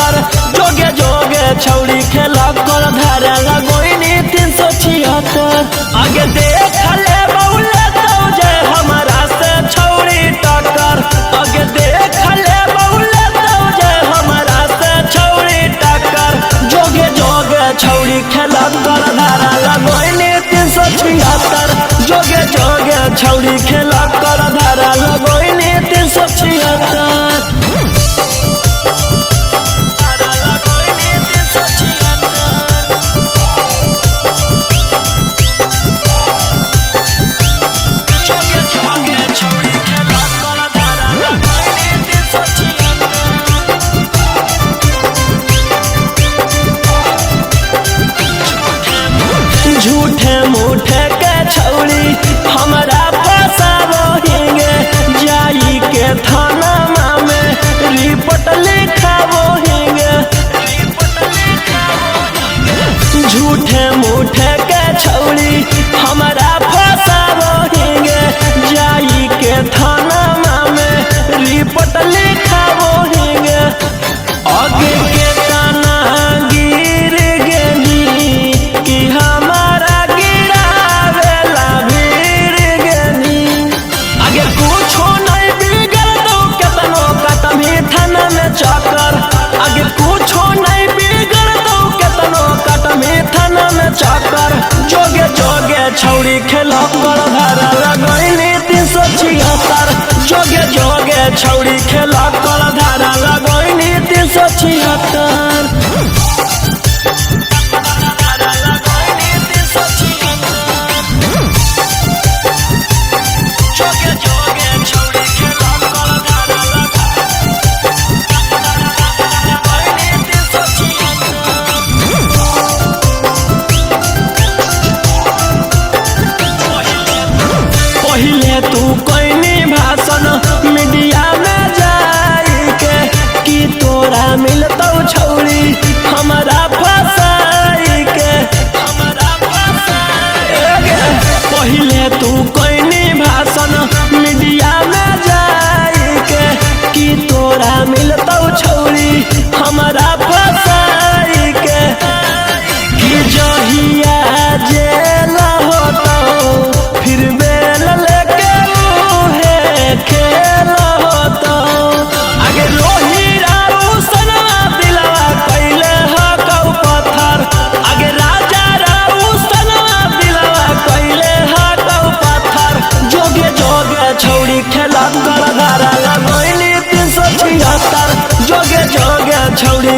छिहत्तर जोगे जोगे छौड़ी खेला कर धारा लगोइनी 376 आगे देख ले बउले तो जे हमारा से छौड़ी टक्कर आगे देख ले बउले तो जे हमारा से छौड़ी टक्कर जोगे जोगे छौड़ी खेला कर धारा लगोइनी 376 जोगे जोगे छौड़ी खेला कर धारा लगोइनी 376 झूठे मूठे के छौड़ी हमारा फसावो हिंगे जाई के थाना में रिपोर्ट लिखावो हिंगे झूठे मूठे के छौड़ी हमारा फसावो हिंगे जाई के थाना में रिपोर्ट लिखावो हिंगे आगे के ताना गिर गेली कि हमारा गिरावेला भीड़ गेली आगे कुछो नहीं बिगड़ दो केतनो कटमी थाना में चक्कर आगे कुछो नहीं बिगड़ दो केतनो कटमी थाना में चक्कर जोगे जोगे छौड़ी खेला कर धारा लगोइनी 376 जोगे जोगे छौड़ी खेला कर धारा लगोइनी 376 पहिले तू कोइनी भाषण मीडिया में जाई के कि तोरा मिलतौ छौड़ी हमारा फसाई के पहिले तू कोइनी भाषण मीडिया में जाई के कि तोरा मिलतौ छौड़ी हमारा फसाई के कि जहिया जेल होतौ फिर बेल लेके उहे खेल होतौ आगे रोही राऊ सनवा दिलवा कैले हकौ पत्थर आगे राजा राऊ सनवा दिलवा कैले हकौ पत्थर जोगे जोगे छौड़ी खेला कर धारा लगोइनी 376 जोगे जोगे छौड़ी